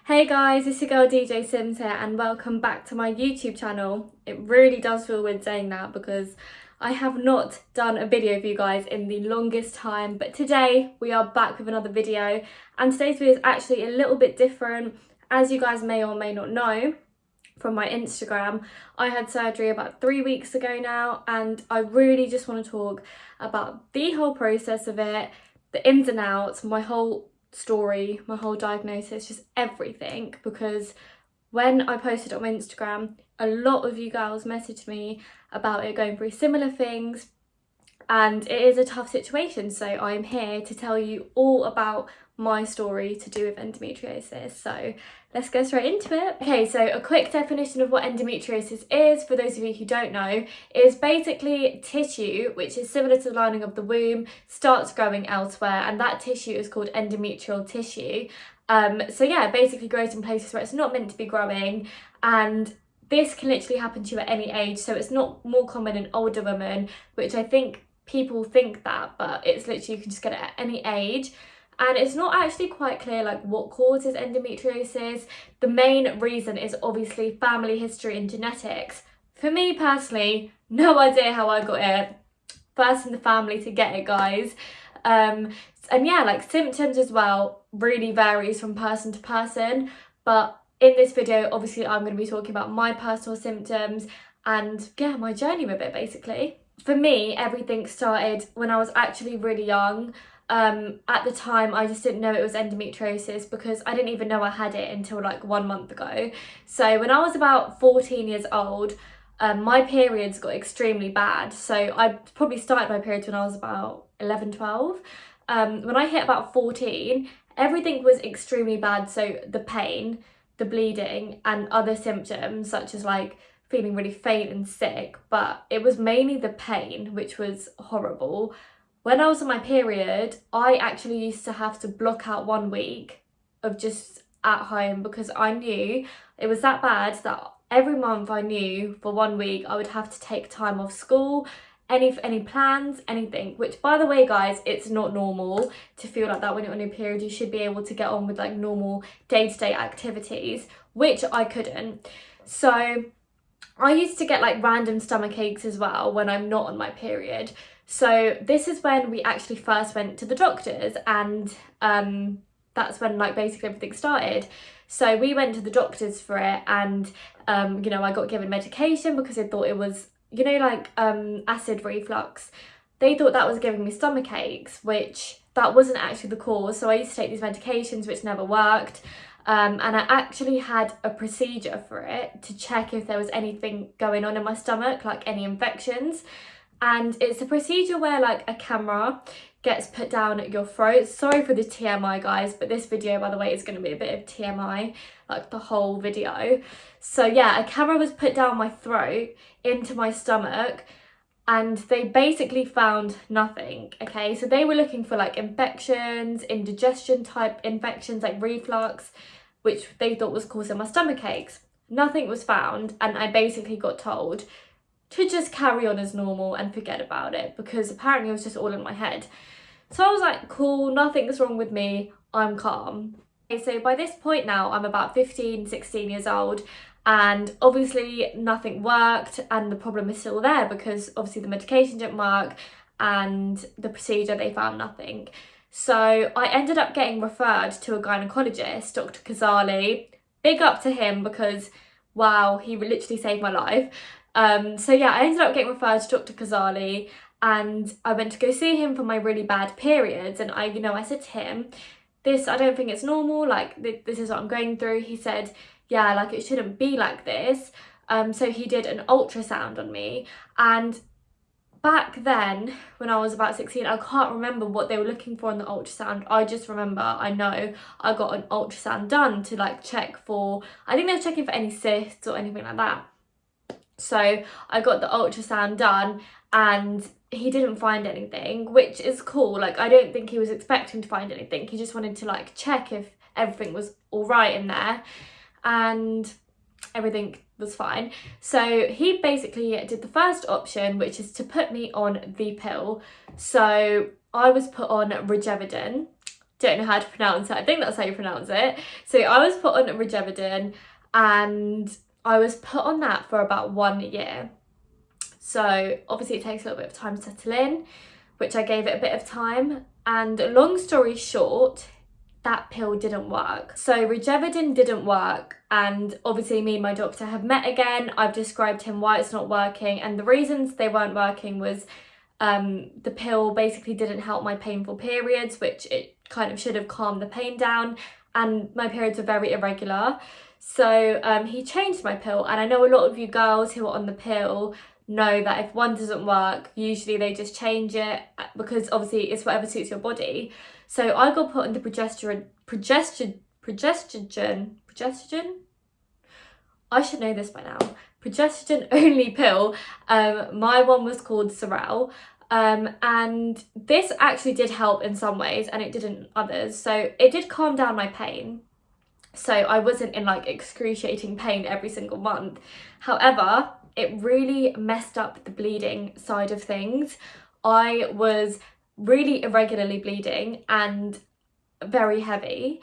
Hey guys, it's your girl DJ Sims here and welcome back to my YouTube channel. It really does feel weird saying that because I have not done a video for you guys in the longest time, but today we are back with another video, and today's video is actually a little bit different. As you guys may or may not know from my Instagram, I had surgery about 3 weeks ago now, and I really just want to talk about the whole process of it, the ins and outs, my whole story, my whole diagnosis, just everything, because when I posted on my Instagram, a lot of you girls messaged me about it going through similar things, and it is a tough situation, so I'm here to tell you all about my story to do with endometriosis. So let's go straight into it. Okay, so a quick definition of what endometriosis is, for those of you who don't know, is basically tissue which is similar to the lining of the womb starts growing elsewhere, and that tissue is called endometrial tissue. So yeah, it basically grows in places where it's not meant to be growing, and this can literally happen to you at any age. So it's not more common in older women, which I think people think that, but it's literally, you can just get it at any age. And it's not actually quite clear like what causes endometriosis. The main reason is obviously family history and genetics. For me personally, no idea how I got it. First in the family to get it, guys. And yeah, like symptoms as well really varies from person to person. But in this video, obviously I'm going to be talking about my personal symptoms and yeah, my journey with it basically. For me, everything started when I was actually really young. At the time, I just didn't know it was endometriosis because I didn't even know I had it until like 1 month ago. So when I was about 14 years old, my periods got extremely bad. So I probably started my periods when I was about 11, 12. When I hit about 14, everything was extremely bad. So the pain, the bleeding and other symptoms such as like feeling really faint and sick, but it was mainly the pain, which was horrible. When I was on my period, I actually used to have to block out 1 week of just at home because I knew it was that bad that every month I knew for 1 week I would have to take time off school, any plans, anything, which by the way guys, it's not normal to feel like that when you're on your period. You should be able to get on with like normal day-to-day activities, which I couldn't. So I used to get like random stomach aches as well when I'm not on my period. So this is when we actually first went to the doctors, and that's when like basically everything started. So we went to the doctors for it, and you know, I got given medication because they thought it was, you know, like acid reflux. They thought that was giving me stomach aches, which that wasn't actually the cause. So I used to take these medications which never worked. And I actually had a procedure for it to check if there was anything going on in my stomach, like any infections. And it's a procedure where like a camera gets put down at your throat. Sorry for the TMI guys, but this video, by the way, is going to be a bit of TMI, like the whole video. So yeah, a camera was put down my throat into my stomach, and they basically found nothing. Okay, so they were looking for like infections, indigestion type infections like reflux, which they thought was causing my stomach aches. Nothing was found, and I basically got told to just carry on as normal and forget about it because apparently it was just all in my head. So I was like, cool, nothing's wrong with me, I'm calm. Okay, so by this point now, I'm about 15, 16 years old, and obviously nothing worked, and the problem is still there because obviously the medication didn't work and the procedure, they found nothing. So I ended up getting referred to a gynecologist, Dr. KHAZALI. Big up to him because wow, he literally saved my life. So yeah, I ended up getting referred to Dr. KHAZALI, and I went to go see him for my really bad periods, and I said to him, I don't think it's normal, like this is what I'm going through. He said, yeah, like it shouldn't be like this. So he did an ultrasound on me, and back then when I was about 16, I can't remember what they were looking for in the ultrasound. I just remember, I know I got an ultrasound done to like check for, I think they were checking for any cysts or anything like that. So I got the ultrasound done and he didn't find anything, which is cool. Like I don't think he was expecting to find anything. He just wanted to like check if everything was all right in there, and everything was fine. So he basically did the first option, which is to put me on the pill. So I was put on Regevidin don't know how to pronounce it. I think that's how you pronounce it. So I was put on Regevidin, and I was put on that for about 1 year. So obviously it takes a little bit of time to settle in, which I gave it a bit of time. And long story short, that pill didn't work. So Regevidin didn't work, and obviously me and my doctor have met again. I've described him why it's not working, and the reasons they weren't working was the pill basically didn't help my painful periods, which it kind of should have calmed the pain down, and my periods are very irregular. So he changed my pill, and I know a lot of you girls who are on the pill know that if one doesn't work, usually they just change it because obviously it's whatever suits your body. So I got put on the progesterone, I should know this by now, progesterone only pill. My one was called Sorel. And this actually did help in some ways and it didn't in others. So it did calm down my pain. So I wasn't in like excruciating pain every single month. However, it really messed up the bleeding side of things. I was really irregularly bleeding and very heavy,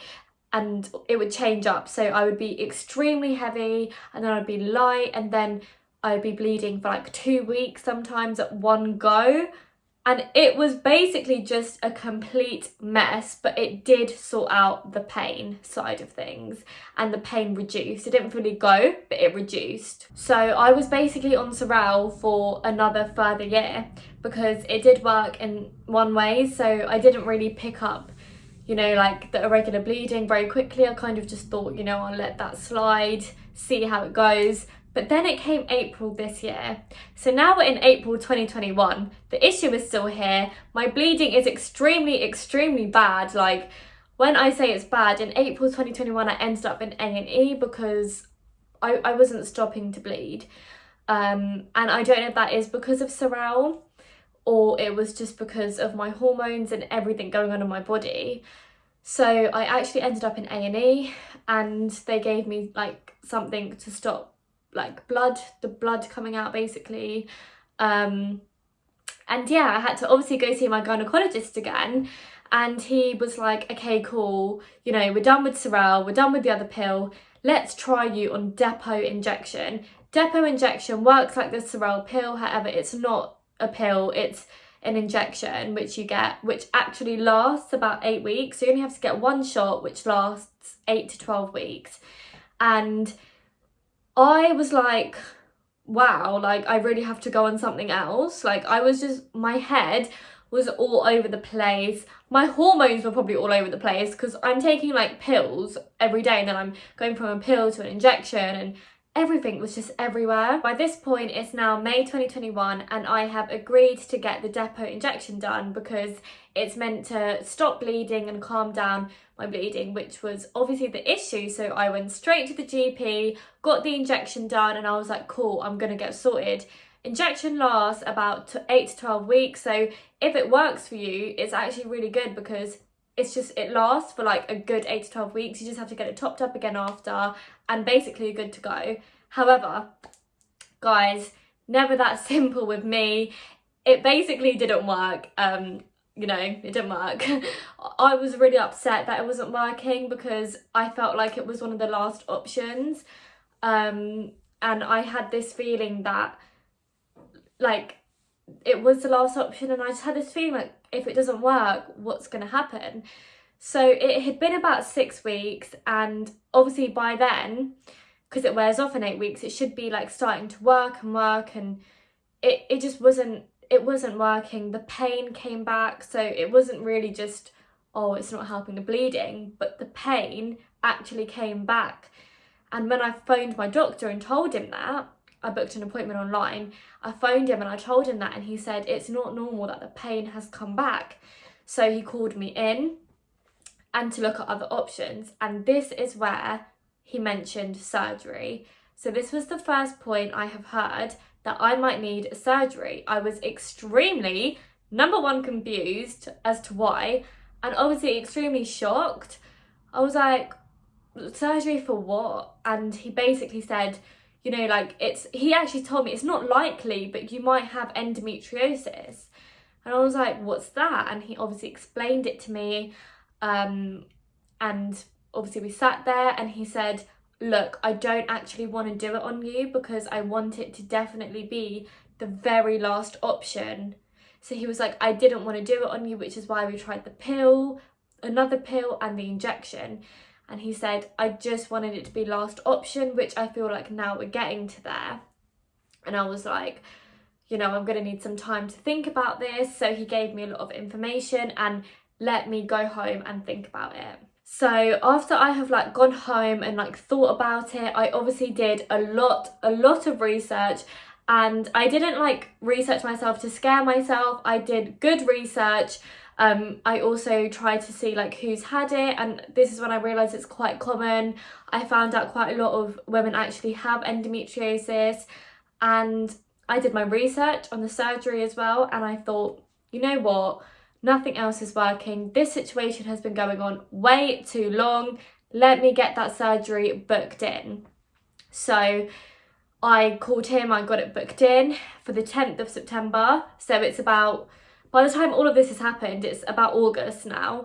and it would change up. So I would be extremely heavy and then I'd be light, and then I'd be bleeding for like 2 weeks sometimes at one go. And it was basically just a complete mess, but it did sort out the pain side of things, and the pain reduced. It didn't fully go, but it reduced. So I was basically on Sorel for another further year because it did work in one way. So I didn't really pick up, you know, like the irregular bleeding very quickly. I kind of just thought, you know, I'll let that slide, see how it goes. But then it came April this year. So now we're in April 2021. The issue is still here. My bleeding is extremely, extremely bad. Like, when I say it's bad, in April 2021, I ended up in A&E because I wasn't stopping to bleed. And I don't know if that is because of Sorel or it was just because of my hormones and everything going on in my body. So I actually ended up in A&E, and they gave me like something to stop like the blood coming out basically. And yeah, I had to obviously go see my gynecologist again, and he was like, okay, cool, you know, we're done with Sorel, we're done with the other pill, let's try you on depot injection. Depot injection works like the Sorel pill, however it's not a pill, it's an injection which you get, which actually lasts about 8 weeks. So you only have to get one shot which lasts 8 to 12 weeks. And I was like, wow, like I really have to go on something else. Like I was just, my head was all over the place. My hormones were probably all over the place because I'm taking like pills every day, and then I'm going from a pill to an injection, and everything was just everywhere. By this point, it's now May 2021, and I have agreed to get the depot injection done because it's meant to stop bleeding and calm down my bleeding, which was obviously the issue. So I went straight to the GP, got the injection done, and I was like, cool, I'm gonna get sorted. Injection lasts about 8 to 12 weeks. So if it works for you, it's actually really good because it lasts for like a good 8 to 12 weeks. You just have to get it topped up again after, and basically you're good to go. However, guys, never that simple with me. It basically didn't work. You know, it didn't work. I was really upset that it wasn't working because I felt like it was one of the last options. And I had this feeling that like it was the last option, and I just had this feeling like if it doesn't work, what's going to happen? So it had been about 6 weeks, and obviously by then, because it wears off in 8 weeks, it should be like starting to work, and it just wasn't working. The pain came back, so it wasn't really just, oh, it's not helping the bleeding, but the pain actually came back. And when I phoned my doctor and told him that, I booked an appointment online, I phoned him and I told him that, and he said it's not normal that the pain has come back. So he called me in and to look at other options, and this is where he mentioned surgery. So this was the first point I have heard that I might need surgery. I was extremely, number one, confused as to why, and obviously extremely shocked. I was like, surgery for what? And he basically said, you know, like he actually told me it's not likely, but you might have endometriosis. And I was like, what's that? And he obviously explained it to me. and obviously we sat there and he said, look, I don't actually want to do it on you because I want it to definitely be the very last option. So he was like, I didn't want to do it on you, which is why we tried the pill, another pill, and the injection. And he said, I just wanted it to be last option, which I feel like now we're getting to there. And I was like, you know, I'm going to need some time to think about this. So he gave me a lot of information and let me go home and think about it. So after I have like gone home and like thought about it, I obviously did a lot of research, and I didn't like research myself to scare myself. I did good research. I also tried to see like who's had it, and this is when I realised it's quite common. I found out quite a lot of women actually have endometriosis, and I did my research on the surgery as well, and I thought, you know what? Nothing else is working. This situation has been going on way too long. Let me get that surgery booked in. So I called him, I got it booked in for the 10th of September. So it's about, by the time all of this has happened, it's about August now.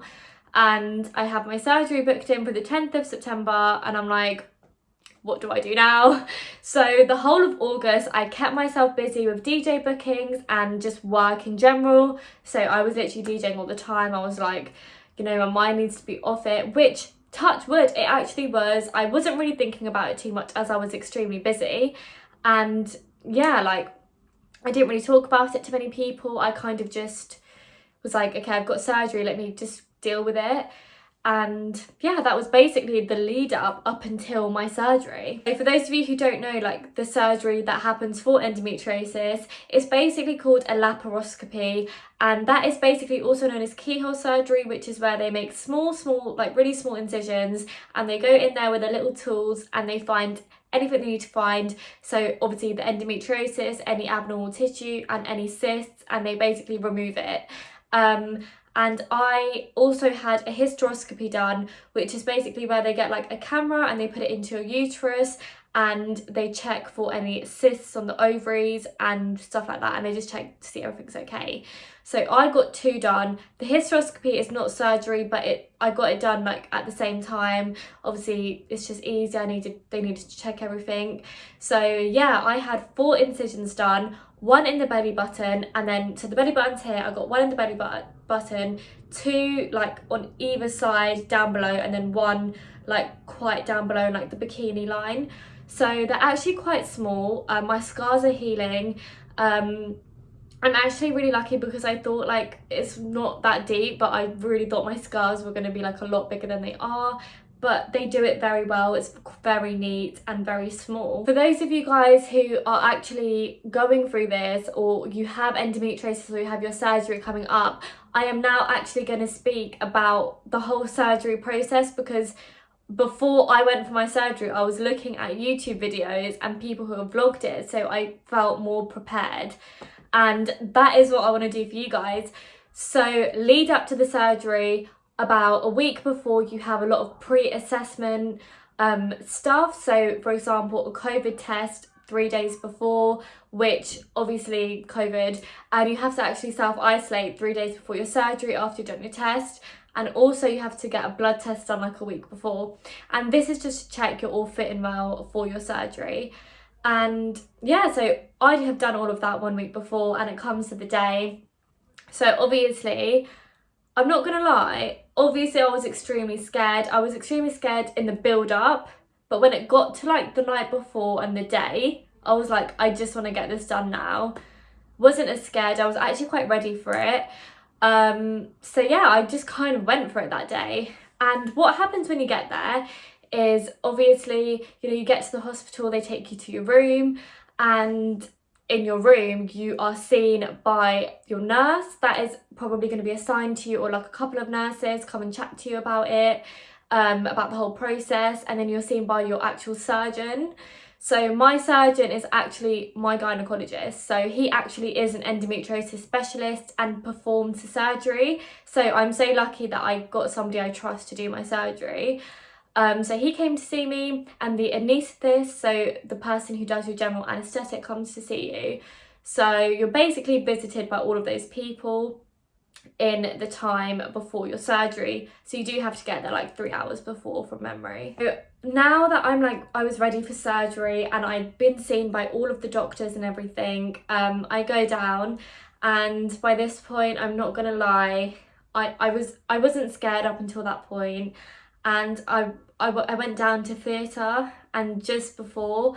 And I have my surgery booked in for the 10th of September, and I'm like, what do I do now? So the whole of August, I kept myself busy with DJ bookings and just work in general. So I was literally DJing all the time. I was like, you know, my mind needs to be off it, which, touch wood, it actually was. I wasn't really thinking about it too much as I was extremely busy. And yeah, like, I didn't really talk about it to many people. I kind of just was like, okay, I've got surgery, let me just deal with it. And yeah, that was basically the lead up until my surgery. So for those of you who don't know, like the surgery that happens for endometriosis, it's basically called a laparoscopy, and that is basically also known as keyhole surgery, which is where they make small, like really small incisions, and they go in there with their little tools and they find anything they need to find. So obviously the endometriosis, any abnormal tissue and any cysts, and they basically remove it. And I also had a hysteroscopy done, which is basically where they get like a camera and they put it into your uterus and they check for any cysts on the ovaries and stuff like that, and they just check to see everything's okay. So I got 2 done. The hysteroscopy is not surgery, but I got it done like at the same time. Obviously it's just easy, they needed to check everything. So yeah, I had 4 incisions done, 1 in the belly button, and then so the belly button's here, I got 1 in the belly button, 2 like on either side down below, and then 1 like quite down below like the bikini line. So they're actually quite small. My scars are healing. I'm actually really lucky because I thought like it's not that deep, but I really thought my scars were going to be like a lot bigger than they are. But they do it very well. It's very neat and very small. For those of you guys who are actually going through this, or you have endometriosis, or you have your surgery coming up, I am now actually going to speak about the whole surgery process, because before I went for my surgery, I was looking at YouTube videos and people who have vlogged it, so I felt more prepared. And that is what I want to do for you guys. So lead up to the surgery, about a week before, you have a lot of pre-assessment stuff. So for example, a COVID test 3 days before, which obviously COVID, and you have to actually self-isolate 3 days before your surgery after you've done your test. And also you have to get a blood test done like a week before. And this is just to check you're all fit and well for your surgery. And yeah, so I have done all of that 1 week before, and it comes to the day. So obviously, I'm not gonna lie, obviously I was extremely scared. I was extremely scared in the build up, but when it got to like the night before and the day, I was like, I just want to get this done now. Wasn't as scared, I was actually quite ready for it. So yeah, I just kind of went for it that day. And what happens when you get there is obviously, you know, you get to the hospital, they take you to your room, and in your room you are seen by your nurse that is probably going to be assigned to you, or like a couple of nurses come and chat to you about it, about the whole process, and then you're seen by your actual surgeon. So my surgeon is actually my gynecologist, so he actually is an endometriosis specialist and performs the surgery. So I'm so lucky that I got somebody I trust to do my surgery. So he came to see me, and the anaesthetist, so the person who does your general anaesthetic, comes to see you. So you're basically visited by all of those people. in the time before your surgery, so you do have to get there like 3 hours before from memory. So now that I was ready for surgery and I'd been seen by all of the doctors and everything, I go down, and by this point, I'm not gonna lie, I wasn't scared up until that point, and I went down to theatre, and just before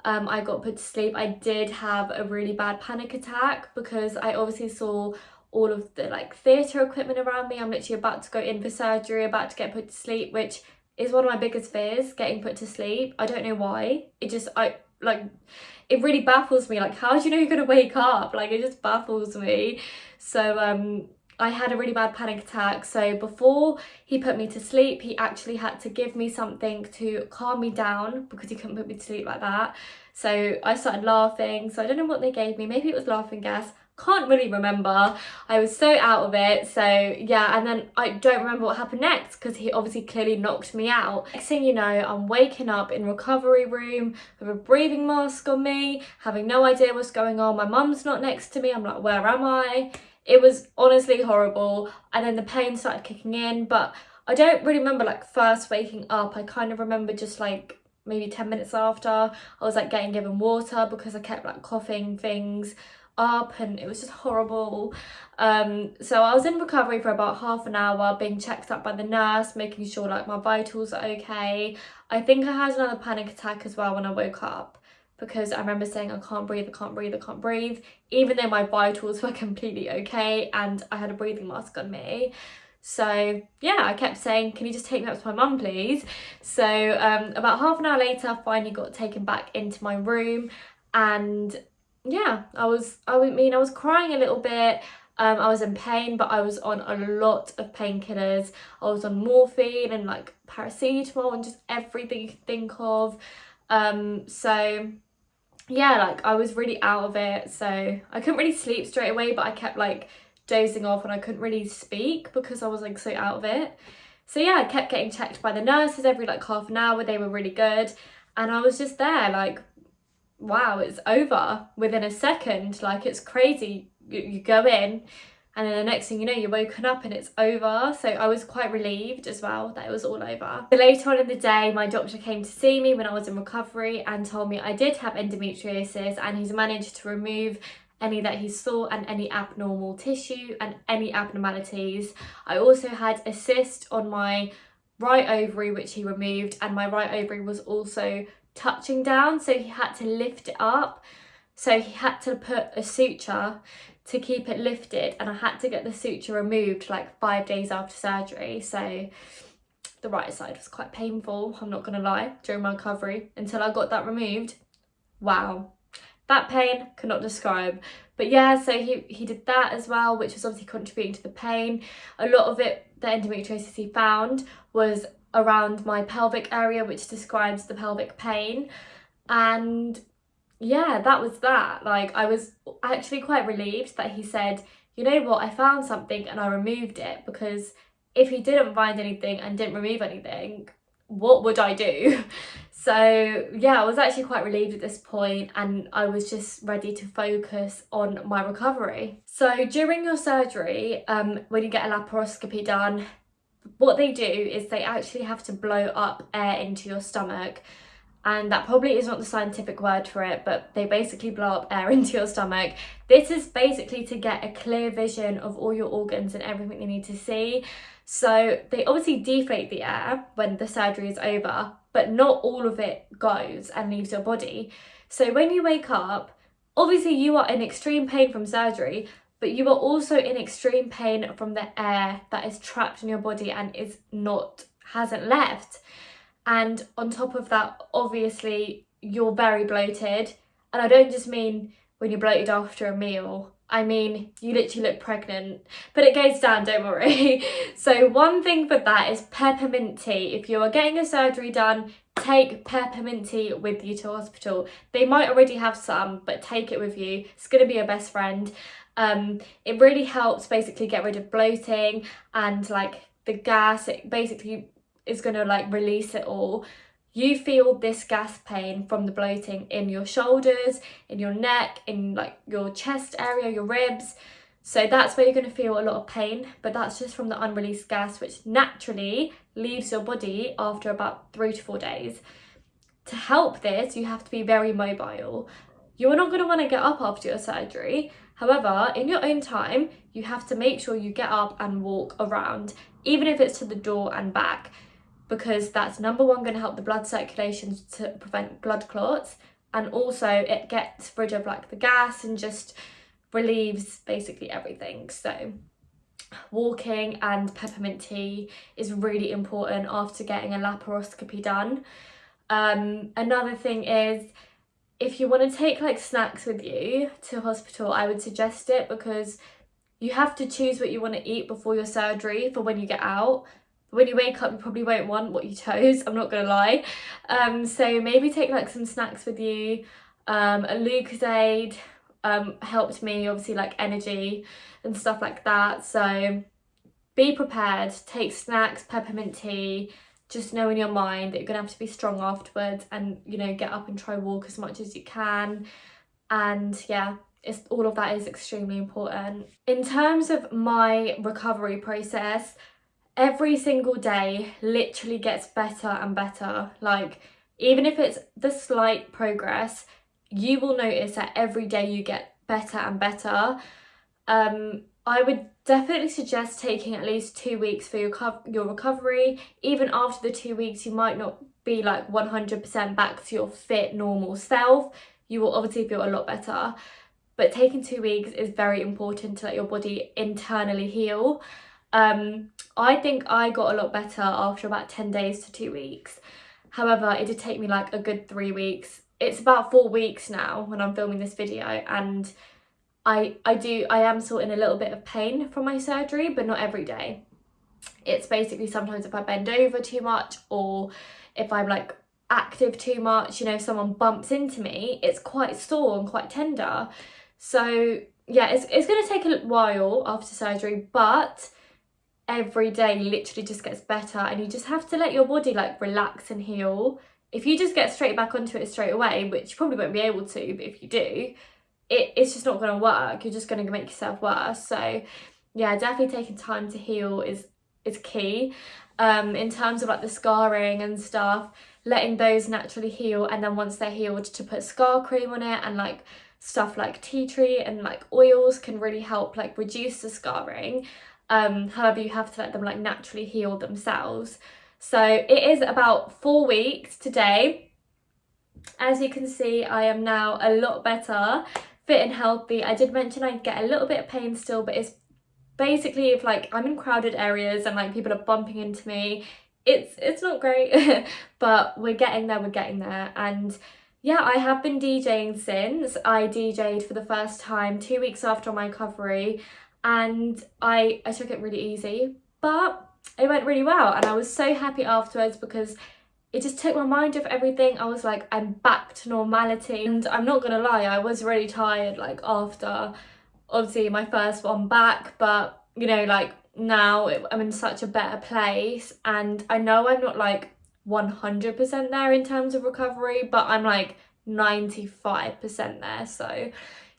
I got put to sleep, I did have a really bad panic attack because I obviously saw all of the like theatre equipment around me. I'm literally about to go in for surgery, about to get put to sleep, which is one of my biggest fears, getting put to sleep. I don't know why. It really baffles me. Like, how do you know you're gonna wake up? Like, it just baffles me. So I had a really bad panic attack. So before he put me to sleep, he actually had to give me something to calm me down because he couldn't put me to sleep like that. So I started laughing. So I don't know what they gave me. Maybe it was laughing gas. Can't really remember. I was so out of it. So yeah, and then I don't remember what happened next because he obviously clearly knocked me out. Next thing you know, I'm waking up in recovery room with a breathing mask on me, having no idea what's going on. My mum's not next to me. I'm like, where am I? It was honestly horrible. And then the pain started kicking in, but I don't really remember like first waking up. I kind of remember just like maybe 10 minutes after, I was like getting given water because I kept like coughing things up, and it was just horrible. So I was in recovery for about half an hour, being checked up by the nurse, making sure like my vitals are okay. I think I had another panic attack as well when I woke up, because I remember saying I can't breathe, I can't breathe, I can't breathe, even though my vitals were completely okay and I had a breathing mask on me. So yeah, I kept saying, can you just take me up to my mum, please? So about half an hour later, I finally got taken back into my room, and yeah, I was crying a little bit. I was in pain, but I was on a lot of painkillers. I was on morphine and like paracetamol and just everything you can think of. So yeah, like I was really out of it. So I couldn't really sleep straight away, but I kept like dozing off and I couldn't really speak because I was like so out of it. So yeah, I kept getting checked by the nurses every like half an hour. They were really good. And I was just there like, wow, it's over within a second. Like, it's crazy. You go in and then the next thing you know, you're woken up and it's over. So I was quite relieved as well that it was all over. So later on in the day, my doctor came to see me when I was in recovery and told me I did have endometriosis, and he's managed to remove any that he saw and any abnormal tissue and any abnormalities. I also had a cyst on my right ovary, which he removed, and my right ovary was also touching down, so he had to lift it up. So he had to put a suture to keep it lifted, and I had to get the suture removed like 5 days after surgery. So the right side was quite painful, I'm not gonna lie, during my recovery until I got that removed. Wow, that pain cannot describe. But yeah, so he did that as well, which was obviously contributing to the pain. A lot of it, the endometriosis he found, was around my pelvic area, which describes the pelvic pain. And yeah, that was that. Like, I was actually quite relieved that he said, you know what, I found something and I removed it, because if he didn't find anything and didn't remove anything, what would I do? So yeah, I was actually quite relieved at this point, and I was just ready to focus on my recovery. So during your surgery, when you get a laparoscopy done, what they do is they actually have to blow up air into your stomach. And that probably is not the scientific word for it, but they basically blow up air into your stomach. This is basically to get a clear vision of all your organs and everything you need to see. So they obviously deflate the air when the surgery is over, but not all of it goes and leaves your body. So when you wake up, obviously you are in extreme pain from surgery, but you are also in extreme pain from the air that is trapped in your body and hasn't left. And on top of that, obviously, you're very bloated. And I don't just mean when you're bloated after a meal. I mean, you literally look pregnant. But it goes down, don't worry. So one thing for that is peppermint tea. If you are getting a surgery done, take peppermint tea with you to hospital. They might already have some, but take it with you. It's going to be your best friend. It really helps basically get rid of bloating and like the gas. It basically is going to like release it all. You feel this gas pain from the bloating in your shoulders, in your neck, in like your chest area, your ribs. So that's where you're going to feel a lot of pain, but that's just from the unreleased gas, which naturally leaves your body after about 3 to 4 days. To help this, you have to be very mobile. You're not going to want to get up after your surgery. However, in your own time, you have to make sure you get up and walk around, even if it's to the door and back, because that's number one, going to help the blood circulation to prevent blood clots, and also it gets rid of like the gas and just relieves basically everything. So walking and peppermint tea is really important after getting a laparoscopy done. Another thing is, if you want to take like snacks with you to hospital, I would suggest it, because you have to choose what you want to eat before your surgery for when you get out. When you wake up, you probably won't want what you chose, I'm not gonna lie. So maybe take like some snacks with you. A Lucozade helped me, obviously, like energy and stuff like that. So be prepared, take snacks, peppermint tea. Just know in your mind that you're gonna have to be strong afterwards, and you know, get up and try walk as much as you can. And yeah, all of that is extremely important. In terms of my recovery process, every single day literally gets better and better. Like, even if it's the slight progress, you will notice that every day you get better and better. I would definitely suggest taking at least 2 weeks for your recovery. Even after the 2 weeks, you might not be like 100% back to your fit, normal self. You will obviously feel a lot better. But taking 2 weeks is very important to let your body internally heal. I think I got a lot better after about 10 days to 2 weeks. However, it did take me like a good 3 weeks. It's about 4 weeks now when I'm filming this video, and I am still in a little bit of pain from my surgery, but not every day. It's basically sometimes if I bend over too much, or if I'm like active too much, you know, if someone bumps into me, it's quite sore and quite tender. So yeah, it's going to take a while after surgery, but every day literally just gets better, and you just have to let your body like relax and heal. If you just get straight back onto it straight away, which you probably won't be able to, but if you do, it's just not going to work. You're just going to make yourself worse. So yeah, definitely taking time to heal is key. In terms of like the scarring and stuff, letting those naturally heal, and then once they're healed, to put scar cream on it, and like stuff like tea tree and like oils can really help like reduce the scarring. However, you have to let them like naturally heal themselves. So it is about 4 weeks today. As you can see, I am now a lot better, fit and healthy. I did mention I get a little bit of pain still, but it's basically if like I'm in crowded areas and like people are bumping into me, it's not great. But we're getting there. And yeah, I have been DJing since. I DJ'd for the first time 2 weeks after my recovery, and I took it really easy, but it went really well, and I was so happy afterwards because it just took my mind off everything. I was like, I'm back to normality. And I'm not gonna lie, I was really tired like after obviously my first one back, but you know, like now I'm in such a better place, and I know I'm not like 100% there in terms of recovery, but I'm like 95% there. So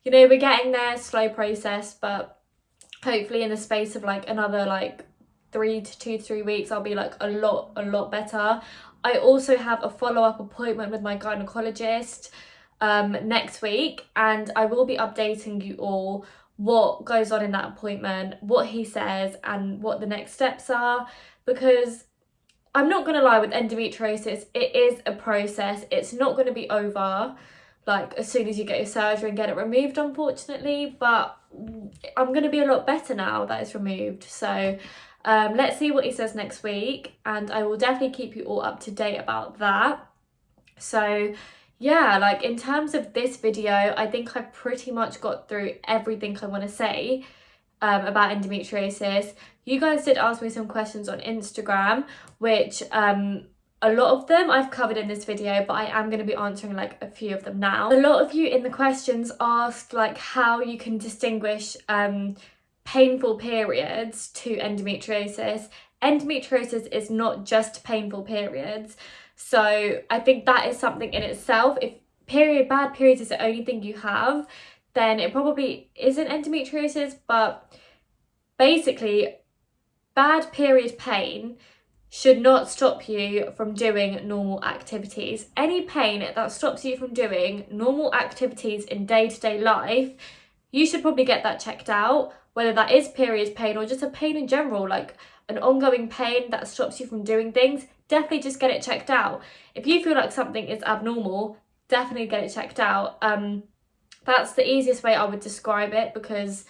you know, we're getting there, slow process, but hopefully in the space of like another like 3 weeks, I'll be like a lot better. I also have a follow-up appointment with my gynecologist next week, and I will be updating you all what goes on in that appointment, what he says, and what the next steps are, because I'm not gonna lie, with endometriosis, it is a process. It's not gonna be over like as soon as you get your surgery and get it removed, unfortunately, but I'm gonna be a lot better now that it's removed. So let's see what he says next week, and I will definitely keep you all up to date about that. So yeah, like in terms of this video, I think I've pretty much got through everything I want to say about endometriosis. You guys did ask me some questions on Instagram, which a lot of them I've covered in this video, but I am going to be answering like a few of them now. A lot of you in the questions asked like how you can distinguish painful periods to endometriosis. Endometriosis is not just painful periods. So I think that is something in itself. If bad periods is the only thing you have, then it probably isn't endometriosis. But basically, bad period pain should not stop you from doing normal activities. Any pain that stops you from doing normal activities in day-to-day life, you should probably get that checked out, whether that is period pain or just a pain in general, like an ongoing pain that stops you from doing things. Definitely just get it checked out. If you feel like something is abnormal, definitely get it checked out. That's the easiest way I would describe it, because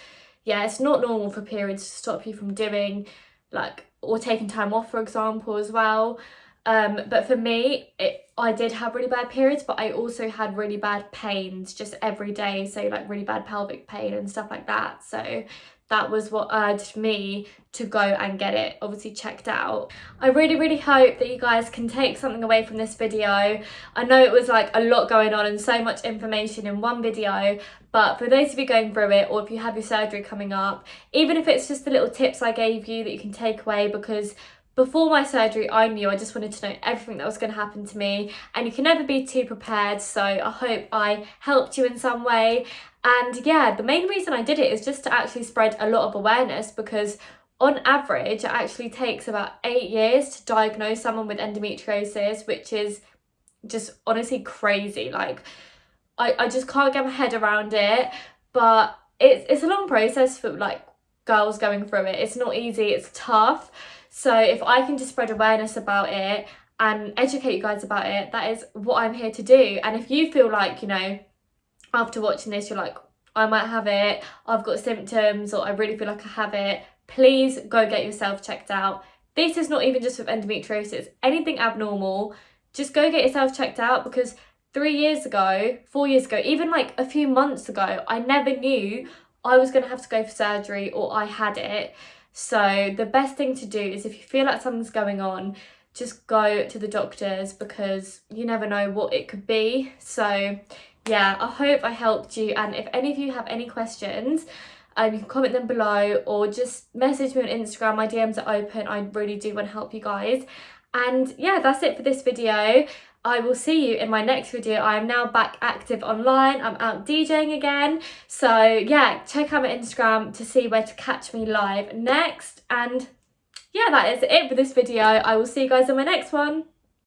yeah, it's not normal for periods to stop you from doing, like, or taking time off, for example, as well. But for me, I did have really bad periods, but I also had really bad pains just every day, so like really bad pelvic pain and stuff like that. So that was what urged me to go and get it obviously checked out. I really hope that you guys can take something away from this video. I know it was like a lot going on and so much information in one video, but for those of you going through it, or if you have your surgery coming up, even if it's just the little tips I gave you that you can take away, because before my surgery, I knew I just wanted to know everything that was going to happen to me, and you can never be too prepared. So I hope I helped you in some way. And yeah, the main reason I did it is just to actually spread a lot of awareness, because on average, it actually takes about 8 years to diagnose someone with endometriosis, which is just honestly crazy. Like, I just can't get my head around it, but it's a long process for like girls going through it. It's not easy, it's tough. So if I can just spread awareness about it and educate you guys about it, that is what I'm here to do. And if you feel like, you know, after watching this, you're like, I might have it, I've got symptoms, or I really feel like I have it, please go get yourself checked out. This is not even just with endometriosis, anything abnormal, just go get yourself checked out, because 3 years ago, 4 years ago, even like a few months ago, I never knew I was going to have to go for surgery or I had it. So the best thing to do is, if you feel like something's going on, just go to the doctors, because you never know what it could be. So yeah, I hope I helped you. And if any of you have any questions, you can comment them below, or just message me on Instagram. My DMs are open. I really do want to help you guys. And yeah, that's it for this video. I will see you in my next video. I am now back active online. I'm out DJing again. So yeah, check out my Instagram to see where to catch me live next. And yeah, that is it for this video. I will see you guys in my next one.